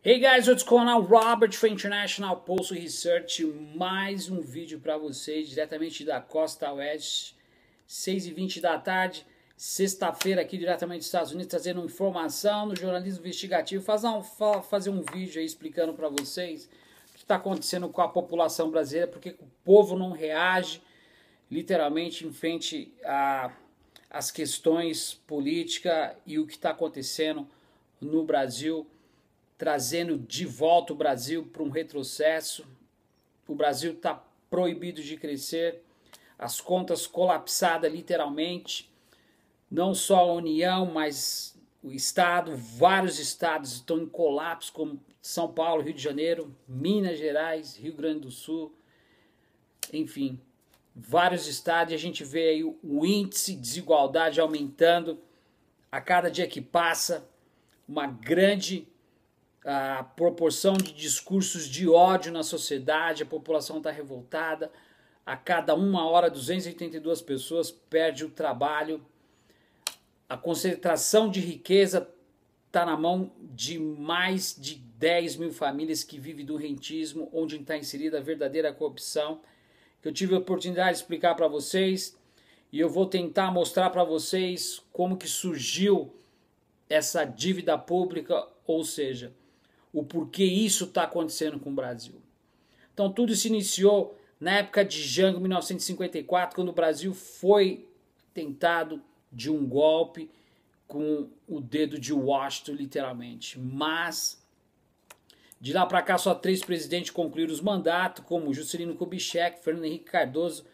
Hey guys, what's going on? Robert for International Postal Research, mais um vídeo para vocês diretamente da Costa Oeste, 6h20 da tarde, sexta-feira aqui diretamente dos Estados Unidos, trazendo informação no jornalismo investigativo, fazer um vídeo aí explicando para vocês o que está acontecendo com a população brasileira, porque o povo não reage literalmente em frente às questões políticas e o que está acontecendo no Brasil, trazendo de volta o Brasil para um retrocesso. O Brasil está proibido de crescer, as contas colapsadas literalmente, não só a União, mas o Estado, vários estados estão em colapso, como São Paulo, Rio de Janeiro, Minas Gerais, Rio Grande do Sul, enfim, vários estados, e a gente vê aí o índice de desigualdade aumentando a cada dia que passa, uma grande a proporção de discursos de ódio na sociedade, a população está revoltada, a cada 1 hora 282 pessoas perdem o trabalho, a concentração de riqueza está na mão de mais de 10 mil famílias que vivem do rentismo, onde está inserida a verdadeira corrupção, que eu tive a oportunidade de explicar para vocês, e eu vou tentar mostrar para vocês como que surgiu essa dívida pública, ou seja, o porquê isso está acontecendo com o Brasil. Então tudo se iniciou na época de Jango, 1954, quando o Brasil foi tentado de um golpe com o dedo de Washington, literalmente. Mas de lá para cá só 3 presidentes concluíram os mandatos, como Juscelino Kubitschek, Fernando Henrique Cardoso,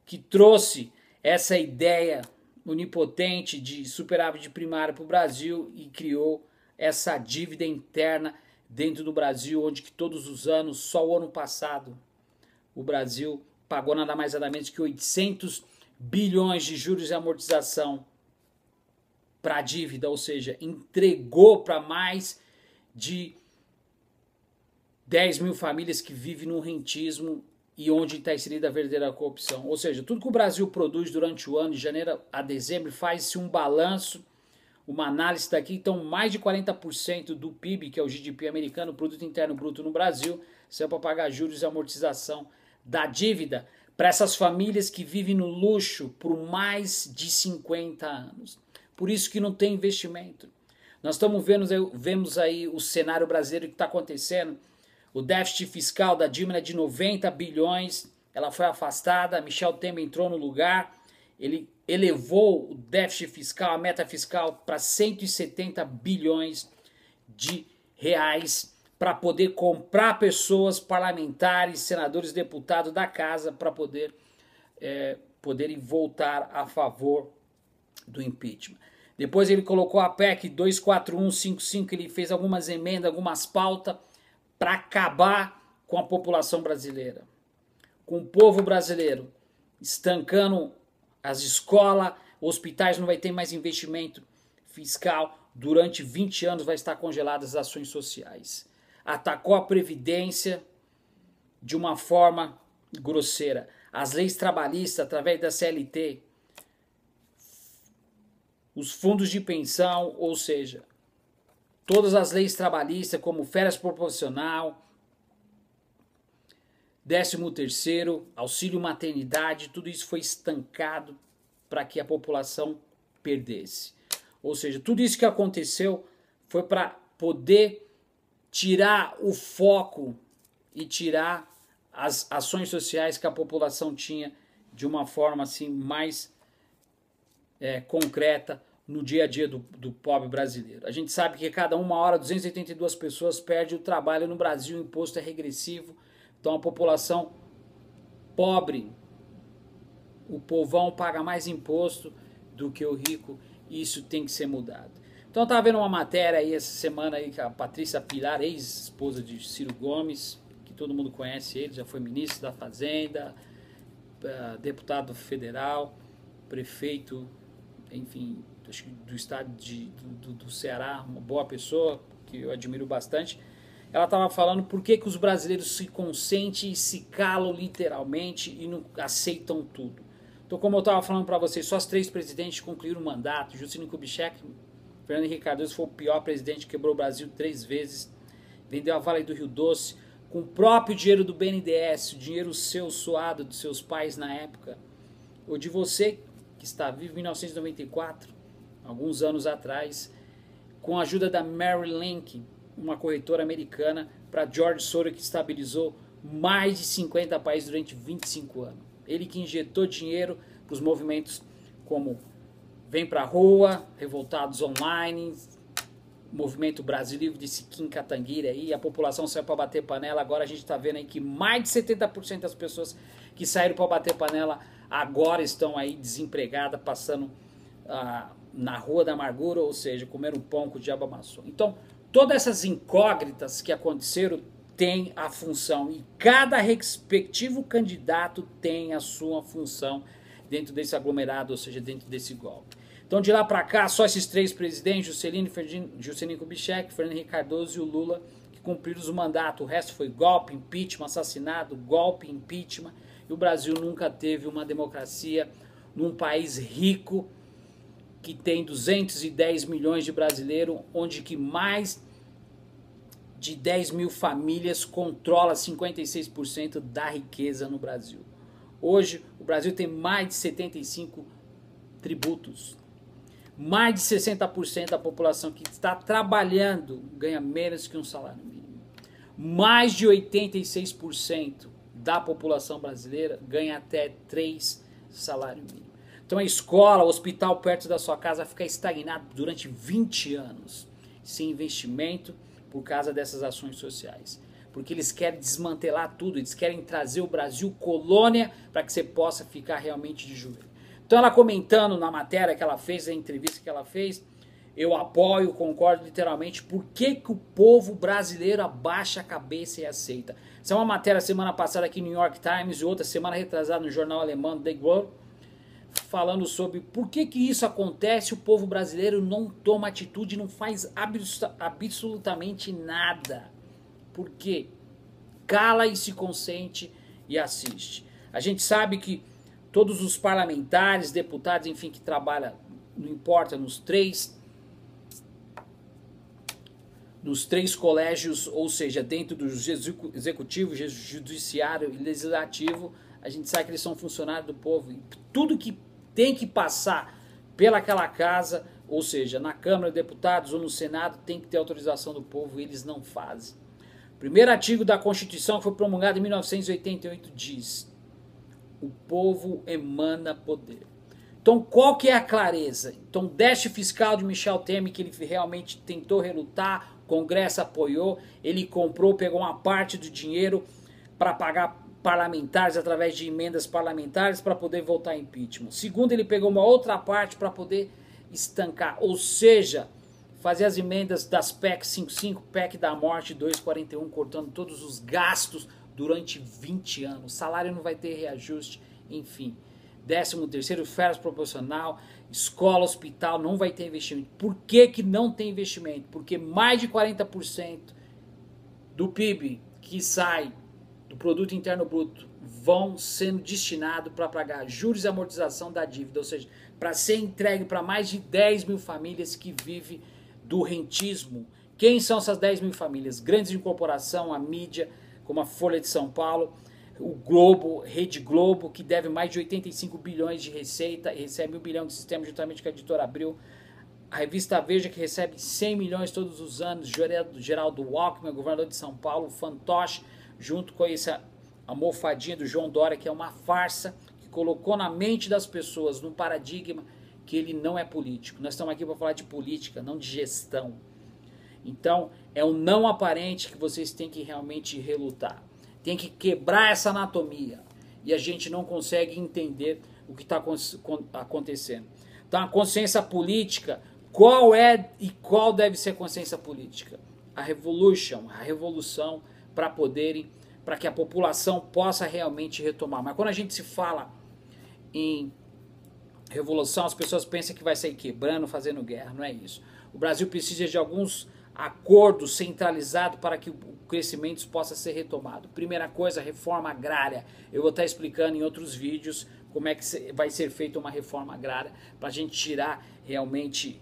que trouxe essa ideia onipotente de superávit primário para o Brasil e criou essa dívida interna dentro do Brasil, onde que todos os anos, só o ano passado, o Brasil pagou nada mais nada menos que 800 bilhões de juros e amortização para a dívida, ou seja, entregou para mais de 10 mil famílias que vivem no rentismo e onde está inserida a verdadeira corrupção. Ou seja, tudo que o Brasil produz durante o ano, de janeiro a dezembro, faz-se um balanço, uma análise daqui. Então mais de 40% do PIB, que é o GDP americano, o Produto Interno Bruto no Brasil, são para pagar juros e amortização da dívida para essas famílias que vivem no luxo por mais de 50 anos. Por isso que não tem investimento. Nós vemos aí o cenário brasileiro que está acontecendo. O déficit fiscal da Dilma é de 90 bilhões, ela foi afastada, Michel Temer entrou no lugar, ele elevou o déficit fiscal, a meta fiscal, para 170 bilhões de reais para poder comprar pessoas, parlamentares, senadores, deputados da casa para poderem votar a favor do impeachment. Depois ele colocou a PEC 24155, ele fez algumas emendas, algumas pautas para acabar com a população brasileira, com o povo brasileiro, estancando as escolas, hospitais, não vai ter mais investimento fiscal, durante 20 anos vai estar congeladas as ações sociais. Atacou a Previdência de uma forma grosseira. As leis trabalhistas, através da CLT, os fundos de pensão, ou seja, todas as leis trabalhistas, como férias proporcional, 13º, auxílio maternidade, tudo isso foi estancado para que a população perdesse. Ou seja, tudo isso que aconteceu foi para poder tirar o foco e tirar as ações sociais que a população tinha de uma forma assim mais concreta no dia a dia do pobre brasileiro. A gente sabe que cada 1 hora 282 pessoas perdem o trabalho no Brasil, o imposto é regressivo. Então a população pobre, o povão paga mais imposto do que o rico, e isso tem que ser mudado. Então eu estava vendo uma matéria aí essa semana aí, que a Patrícia Pilar, ex-esposa de Ciro Gomes, que todo mundo conhece ele, já foi ministro da Fazenda, deputado federal, prefeito, enfim, acho que do estado do Ceará, uma boa pessoa, que eu admiro bastante. Ela estava falando por que os brasileiros se consentem e se calam literalmente e não aceitam tudo. Então, como eu estava falando para vocês, só os 3 presidentes concluíram o mandato. Juscelino Kubitschek, Fernando Henrique Cardoso foi o pior presidente, quebrou o Brasil 3 vezes. vendeu a Vale do Rio Doce, com o próprio dinheiro do BNDES, o dinheiro seu suado dos seus pais na época, ou de você que está vivo em 1994, alguns anos atrás, com a ajuda da Merrill Lynch, uma corretora americana, para George Soros, que estabilizou mais de 50 países durante 25 anos. Ele que injetou dinheiro para os movimentos como Vem Pra Rua, Revoltados Online, Movimento Brasil Livre de Siquim Catangueira aí, a população saiu para bater panela. Agora a gente está vendo aí que mais de 70% das pessoas que saíram para bater panela agora estão aí desempregadas, passando na rua da amargura, ou seja, comendo pão que o diabo amassou. Então, todas essas incógnitas que aconteceram têm a função, e cada respectivo candidato tem a sua função dentro desse aglomerado, ou seja, dentro desse golpe. Então, de lá para cá, só esses três presidentes, Juscelino Kubitschek, Fernando Henrique Cardoso e o Lula, que cumpriram os mandatos. O resto foi golpe, impeachment, assassinato, golpe, impeachment. E o Brasil nunca teve uma democracia num país rico, que tem 210 milhões de brasileiros, onde que mais de 10 mil famílias controla 56% da riqueza no Brasil. Hoje, o Brasil tem mais de 75 tributos. Mais de 60% da população que está trabalhando ganha menos que um salário mínimo. Mais de 86% da população brasileira ganha até 3 salários mínimos. Então a escola, o hospital perto da sua casa fica estagnado durante 20 anos, sem investimento por causa dessas ações sociais. Porque eles querem desmantelar tudo, eles querem trazer o Brasil colônia para que você possa ficar realmente de joelho. Então ela comentando na matéria que ela fez, na entrevista que ela fez, eu apoio, concordo literalmente, por que o povo brasileiro abaixa a cabeça e aceita. Essa é uma matéria semana passada aqui no New York Times e outra semana retrasada no jornal alemão The Globe, falando sobre por que isso acontece, o povo brasileiro não toma atitude, não faz absolutamente nada. Por quê? Cala e se consente e assiste. A gente sabe que todos os parlamentares, deputados, enfim, que trabalham, não importa, nos três colégios, ou seja, dentro do executivo, judiciário e legislativo, a gente sabe que eles são funcionários do povo. E tudo que tem que passar pelaquela casa, ou seja, na Câmara de Deputados ou no Senado, tem que ter autorização do povo, e eles não fazem. O primeiro artigo da Constituição, que foi promulgado em 1988, diz: o povo emana poder. Então, qual que é a clareza? Então, o déficit fiscal de Michel Temer, que ele realmente tentou relutar, o Congresso apoiou, ele comprou, pegou uma parte do dinheiro para pagar parlamentares através de emendas parlamentares para poder votar impeachment. Segundo, ele pegou uma outra parte para poder estancar, ou seja, fazer as emendas das PEC 55, PEC da morte 241, cortando todos os gastos durante 20 anos. Salário não vai ter reajuste, enfim. 13º, férias proporcional, escola, hospital, não vai ter investimento. Por que não tem investimento? Porque mais de 40% do PIB que sai do Produto Interno Bruto vão sendo destinados para pagar juros e amortização da dívida, ou seja, para ser entregue para mais de 10 mil famílias que vivem do rentismo. Quem são essas 10 mil famílias? Grandes incorporações, a mídia, como a Folha de São Paulo, o Globo, Rede Globo, que deve mais de 85 bilhões de receita, e recebe 1 bilhão de sistema juntamente com a editora Abril. A revista Veja, que recebe 100 milhões todos os anos, Geraldo Alckmin, governador de São Paulo, o fantoche, junto com essa almofadinha do João Dória, que é uma farsa, que colocou na mente das pessoas, num paradigma, que ele não é político. Nós estamos aqui para falar de política, não de gestão. Então, é um não aparente que vocês têm que realmente relutar. Tem que quebrar essa anatomia. E a gente não consegue entender o que está acontecendo. Então, a consciência política, qual é e qual deve ser a consciência política? A revolução para que a população possa realmente retomar. Mas quando a gente se fala em revolução, as pessoas pensam que vai sair quebrando, fazendo guerra. Não é isso. O Brasil precisa de alguns acordos centralizados para que o crescimento possa ser retomado. Primeira coisa, reforma agrária. Eu vou estar explicando em outros vídeos como é que vai ser feita uma reforma agrária para a gente tirar realmente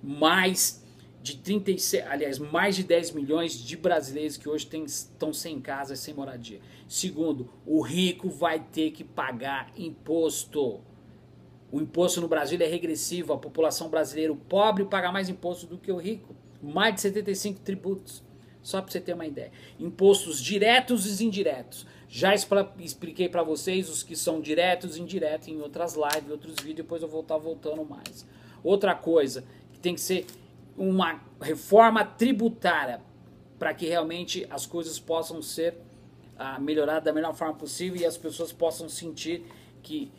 mais de 36, aliás, mais de 10 milhões de brasileiros que hoje estão sem casa, sem moradia. Segundo, o rico vai ter que pagar imposto. O imposto no Brasil é regressivo, a população brasileira, o pobre, paga mais imposto do que o rico. Mais de 75 tributos, só para você ter uma ideia. Impostos diretos e indiretos. Já expliquei para vocês os que são diretos e indiretos em outras lives, outros vídeos, depois eu vou estar voltando mais. Outra coisa, que tem que ser uma reforma tributária, para que realmente as coisas possam ser melhoradas da melhor forma possível e as pessoas possam sentir que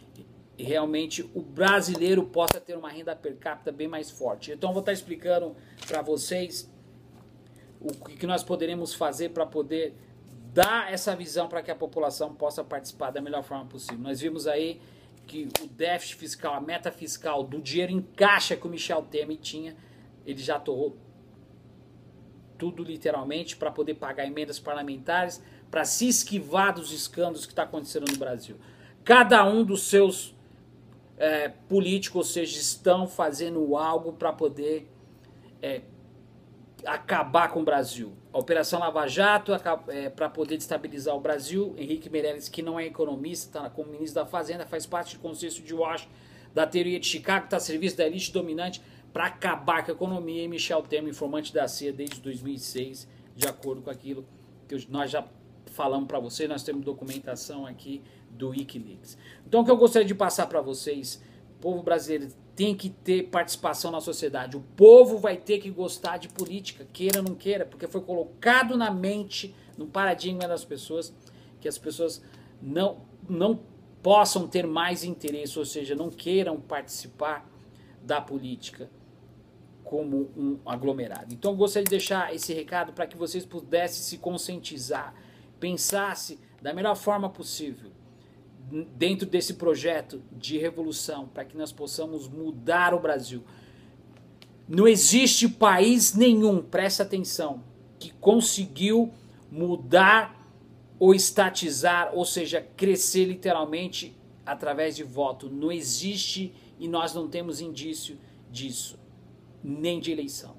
realmente o brasileiro possa ter uma renda per capita bem mais forte. Então eu vou estar explicando para vocês o que nós poderemos fazer para poder dar essa visão para que a população possa participar da melhor forma possível. Nós vimos aí que o déficit fiscal, a meta fiscal do dinheiro em caixa que o Michel Temer tinha, ele já torrou tudo literalmente para poder pagar emendas parlamentares, para se esquivar dos escândalos que está acontecendo no Brasil. Cada um dos seus políticos, ou seja, estão fazendo algo para poder acabar com o Brasil. A Operação Lava Jato para poder destabilizar o Brasil. Henrique Meirelles, que não é economista, está como ministro da Fazenda, faz parte do consenso de Washington, da teoria de Chicago, está a serviço da elite dominante para acabar com a economia. E Michel Temer, informante da CIA desde 2006, de acordo com aquilo que nós já falamos para vocês, nós temos documentação aqui do Wikileaks. Então o que eu gostaria de passar para vocês, o povo brasileiro tem que ter participação na sociedade, o povo vai ter que gostar de política, queira ou não queira, porque foi colocado na mente, no paradigma das pessoas, que as pessoas não possam ter mais interesse, ou seja, não queiram participar da política como um aglomerado. Então eu gostaria de deixar esse recado para que vocês pudessem se conscientizar, pensasse da melhor forma possível dentro desse projeto de revolução, para que nós possamos mudar o Brasil. Não existe país nenhum, presta atenção, que conseguiu mudar ou estatizar, ou seja, crescer literalmente através de voto. Não existe e nós não temos indício disso, nem de eleição.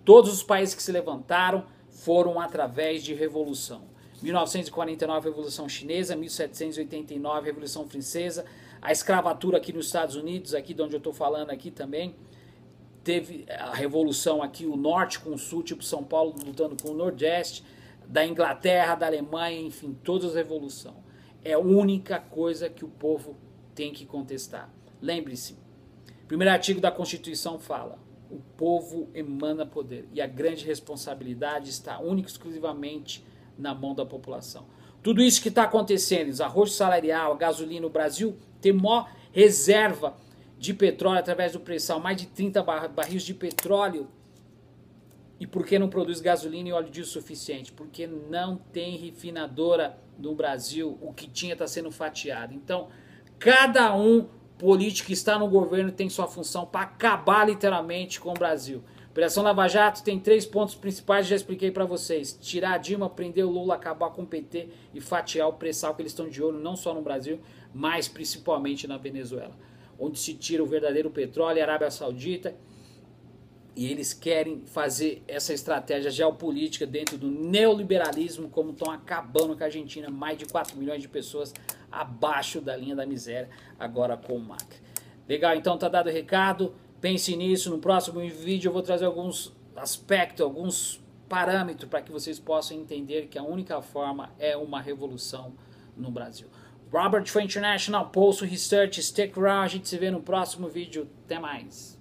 Todos os países que se levantaram foram através de revolução. 1949, Revolução Chinesa, 1789, Revolução Francesa, a escravatura aqui nos Estados Unidos, aqui de onde eu estou falando aqui também, teve a revolução aqui, o norte com o sul, tipo São Paulo lutando com o nordeste, da Inglaterra, da Alemanha, enfim, todas as revoluções. É a única coisa que o povo tem que contestar. Lembre-se, o primeiro artigo da Constituição fala, o povo emana poder e a grande responsabilidade está única e exclusivamente na mão da população. Tudo isso que está acontecendo, desarrojo salarial, a gasolina, o Brasil tem maior reserva de petróleo através do pré-sal, mais de 30 barris de petróleo. E por que não produz gasolina e óleo diesel suficiente? Porque não tem refinadora no Brasil, o que tinha está sendo fatiado. Então, cada político que está no governo tem sua função para acabar literalmente com o Brasil. Operação Lava Jato tem 3 pontos principais, já expliquei para vocês. Tirar a Dilma, prender o Lula, acabar com o PT e fatiar o pré-sal que eles estão de olho, não só no Brasil, mas principalmente na Venezuela, onde se tira o verdadeiro petróleo, a Arábia Saudita, e eles querem fazer essa estratégia geopolítica dentro do neoliberalismo, como estão acabando com a Argentina, mais de 4 milhões de pessoas abaixo da linha da miséria, agora com o Macri. Legal, então tá dado o recado. Pense nisso, no próximo vídeo eu vou trazer alguns aspectos, alguns parâmetros para que vocês possam entender que a única forma é uma revolução no Brasil. Robert for International, Pulso Research, stick around, a gente se vê no próximo vídeo, até mais.